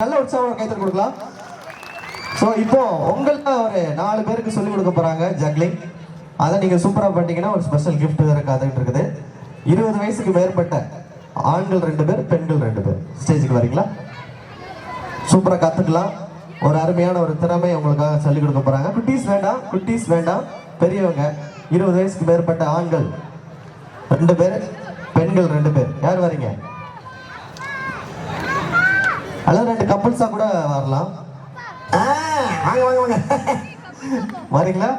நல்ல உற்சாகம் கைத்தறி கொடுக்கலாம். ஸோ இப்போ உங்களுக்கு ஒரு 4 பேருக்கு சொல்லிக் கொடுக்க போறாங்க ஜக்லிங். அதை நீங்க சூப்பரா பண்ணிட்டீங்கன்னா ஒரு ஸ்பெஷல் கிஃப்ட் வேற காத்துக்கிட்டு இருக்குது. 20 வயசுக்கு மேற்பட்ட ஆண்கள் 2 பேர், பெண்கள் 2 பேர் ஸ்டேஜுக்கு வரீங்களா? சூப்பரா கத்துக்கலாம். ஒரு அருமையான ஒரு திறமை உங்களுக்காக சொல்லிக் கொடுக்க போறாங்க. குட்டீஸ் வேண்டாம், பெரியவங்க 20 வயசுக்கு மேற்பட்ட ஆண்கள் 2 பேர், பெண்கள் 2 பேர். யார் வரீங்க? அல்லது 2 கப்புள்ஸா கூட வரலாம். வாங்க வாங்க வாங்க வரீங்களா?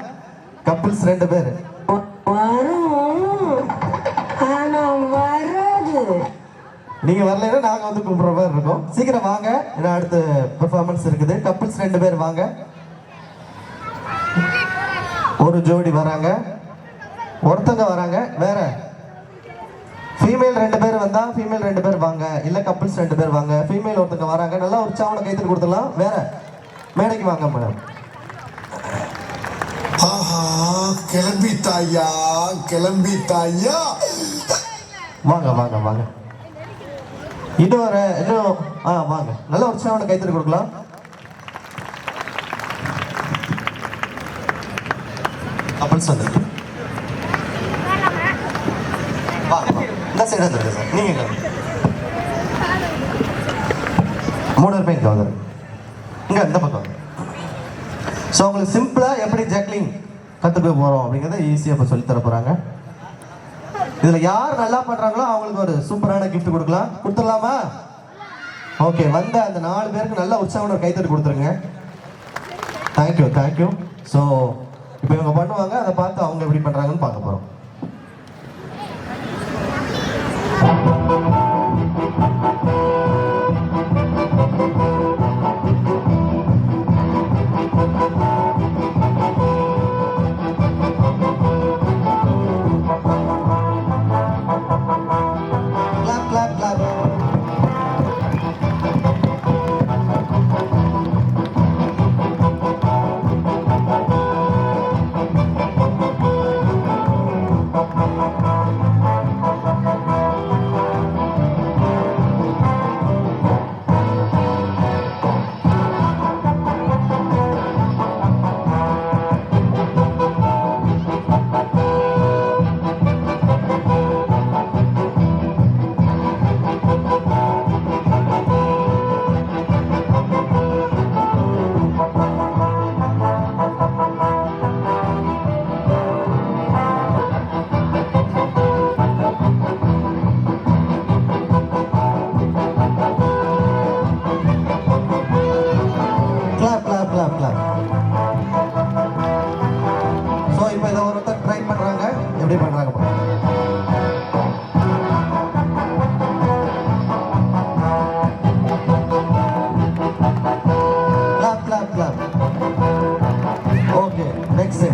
கப்புள்ஸ் 2 பேர் நீங்க வரலைன்னா நாங்க வந்து கூப்பிடுற மாதிரி இருக்கோம். சீக்கிரம் வாங்க, ஏன்னா அடுத்த பெர்ஃபார்மன்ஸ் இருக்குது. கப்புள்ஸ் 2 பேர் வாங்க. ஒரு ஜோடி வராங்க, ஒருத்தங்க வராங்க. வேற ஃபீமேல் 2 பேர் வந்தா ஃபீமேல் 2 பேர் வாங்க, இல்ல கப்புள்ஸ் 2 பேர் வாங்க. ஃபீமேல் ஒருத்தங்க வராங்க, நல்லா உற்சாகம் கைத்தறி கொடுத்துடலாம். வேற மேடைக்கு வாங்க மேடம். கிளம்பிட்டாயா வாங்க வாங்க வாங்க. இன்னும் வாங்க, நல்ல உற்சாகம் கைத்தறி கொடுக்கலாம். கப்புள்ஸ் வந்து வாங்க, இந்த சைடு வந்துருக்கு சார். நீங்க 3 பேர் இங்க வந்துரு, இங்க இந்த பக்கம். ஸோ உங்களுக்கு சிம்பிளா எப்படி ஜக்லிங் கத்துக்க போறோம் அப்படிங்கிறத ஈஸியா இப்போ சொல்லி தர போறாங்க. இதுல யார் நல்லா பண்றாங்களோ அவங்களுக்கு ஒரு சூப்பரான கிஃப்ட் கொடுத்துடலாமா? ஓகே, வந்த அந்த 4 பேருக்கு நல்ல உற்சாகம் ஒரு கைத்தறி கொடுத்துருங்க. தேங்க்யூ. ஸோ இப்போ இவங்க பண்ணுவாங்க, அதை பார்த்து அவங்க எப்படி பண்றாங்கன்னு பார்க்க போறோம். ஸோ இப்போ இதை ஒருத்தர் ட்ரை பண்றாங்க, எப்படி பண்றாங்க பாருங்க. கிளாப். ஓகே, நெக்ஸ்ட்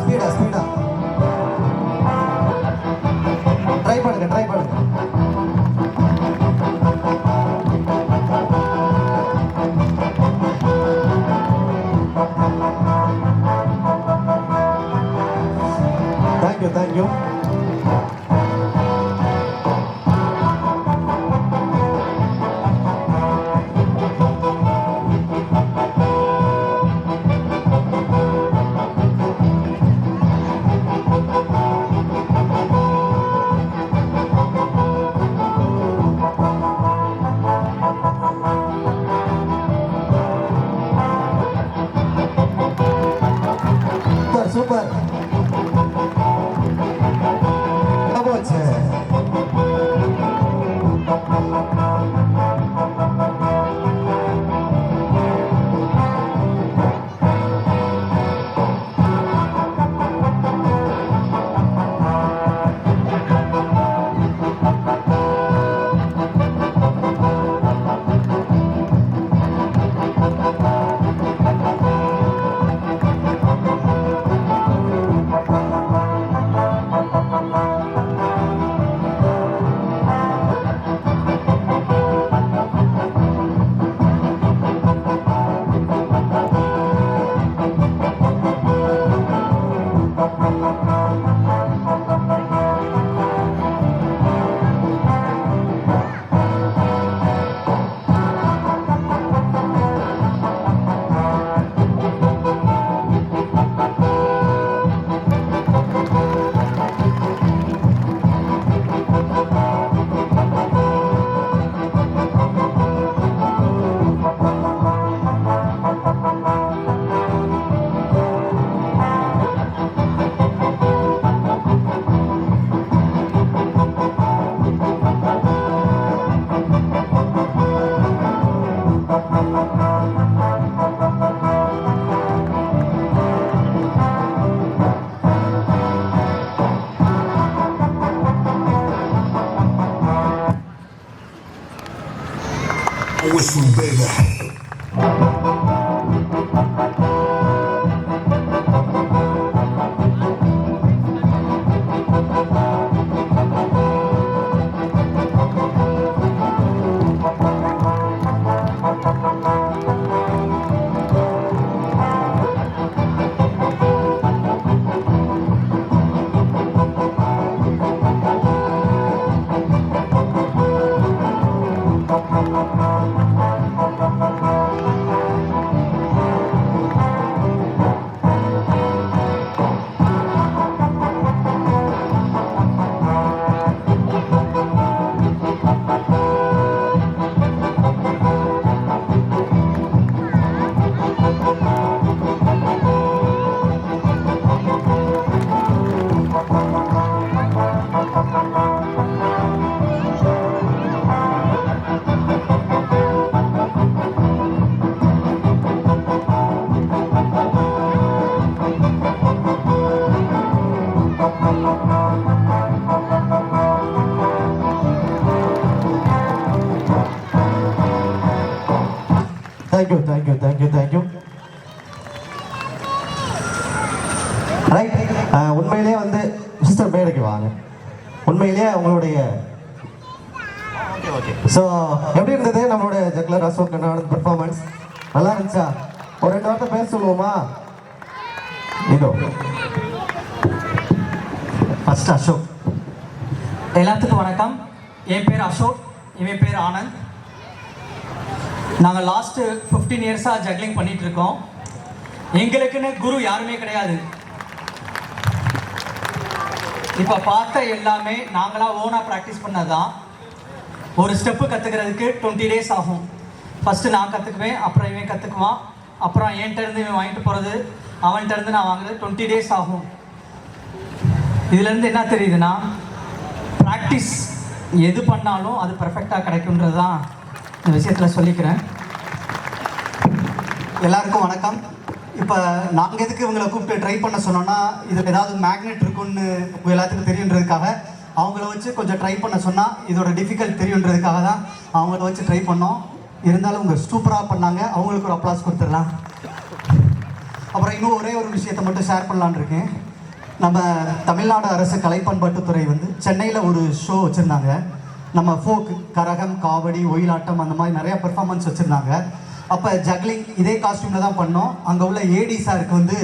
ஸ்பீடா ட்ரை பண்ணுங்க. Thank you. Super. whistle, baby. Thank you. Right, உண்மையிலேயே வந்து சிஸ்டர் மேடைக்கு வாங்க. உண்மையிலேயே உங்களுடைய ஸோ எப்படி இருந்தது நம்மளுடைய ஜக்லர் அசோக் அண்ணாவின் பெர்ஃபார்மன்ஸ்? நல்லா இருந்துச்சா? ஒரு 2 வார்த்தை பேச சொல்லுவோமா? இதோ ஃபர்ஸ்ட் அசோக். எல்லாத்துக்கும் வணக்கம். என் பேர் அசோக், இவன் பேர் ஆனந்த். நாங்கள் லாஸ்ட்டு 15 இயர்ஸாக ஜக்லிங் பண்ணிட்டு இருக்கோம். எங்களுக்குன்னு குரு யாருமே கிடையாது. இப்போ பார்த்த எல்லாமே நாங்களாக ஓனாக ப்ராக்டிஸ் பண்ணதான். ஒரு ஸ்டெப்பு கற்றுக்கிறதுக்கு 20 டேஸ் ஆகும். ஃபஸ்ட்டு நான் கற்றுக்குவேன், அப்புறம் இவன் கற்றுக்குவான், அப்புறம் என்கிட்ட இருந்து இவன் வாங்கிட்டு போகிறது, அவன்கிட்ட இருந்து நான் வாங்குறது 20 டேஸ் ஆகும். இதுலேருந்து என்ன தெரியுதுன்னா, ப்ராக்டிஸ் எது பண்ணாலும் அது பர்ஃபெக்டாக கிடைக்குன்றது தான் இந்த விஷயத்தில் சொல்லிக்கிறேன். எல்லாருக்கும் வணக்கம். இப்போ நாங்கள் எதுக்கு இவங்களை கூப்பிட்டு ட்ரை பண்ண சொன்னோன்னா, இதில் ஏதாவது மேக்னெட் இருக்குன்னு எல்லாத்துக்கும் தெரியுன்றதுக்காக அவங்கள வச்சு கொஞ்சம் ட்ரை பண்ண சொன்னால் இதோட டிஃபிகல்ட் தெரியுன்றதுக்காக தான் அவங்கள வச்சு ட்ரை பண்ணோம். இருந்தாலும் அவங்க சூப்பராக பண்ணாங்க. அவங்களுக்கு ஒரு அப்ளாஸ் கொடுத்துடலாம். அப்புறம் இன்னும் ஒரே ஒரு விஷயத்தை மட்டும் ஷேர் பண்ணலான்னு இருக்கேன். நம்ம தமிழ்நாடு அரசு கலை பண்பாட்டுத்துறை வந்து சென்னையில் ஒரு ஷோ வச்சுருந்தாங்க. நம்ம ஃபோக், கரகம், காவடி, ஒயிலாட்டம் அந்த மாதிரி நிறையா பெர்ஃபார்மன்ஸ் வச்சுருந்தாங்க. அப்போ ஜக்லிங் இதே காஸ்டியூமில் தான் பண்ணோம். அங்கே உள்ள ஏடி சாருக்கு வந்து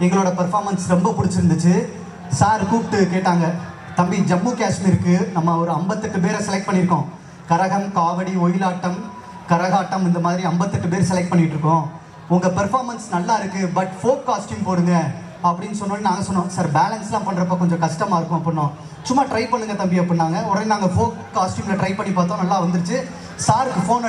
எங்களோட பெர்ஃபார்மன்ஸ் ரொம்ப பிடிச்சிருந்துச்சு. சார் கூப்பிட்டு கேட்டாங்க, தம்பி ஜம்மு காஷ்மீருக்கு நம்ம ஒரு 58 பேரை செலக்ட் பண்ணியிருக்கோம். கரகம், காவடி, ஒயிலாட்டம், கரகாட்டம் இந்த மாதிரி 58 பேர் செலக்ட் பண்ணிகிட்ருக்கோம். உங்கள் பெர்ஃபார்மன்ஸ் நல்லா இருக்குது, பட் ஃபோக் காஸ்டியூம் போடுங்க அப்படின்னு சொன்னோன்னு நாங்கள் சொன்னோம், சார் பேலன்ஸ்லாம் பண்ணுறப்ப கொஞ்சம் கஷ்டமாக இருக்கும் அப்படின்னோம். சும்மா ட்ரை பண்ணுங்கள் தம்பி அப்படின்னாங்க. உடனே நாங்கள் ஃபோக் காஸ்டியூமில் ட்ரை பண்ணி பார்த்தோம், நல்லா வந்துருச்சு. சாருக்கு ஃபோன்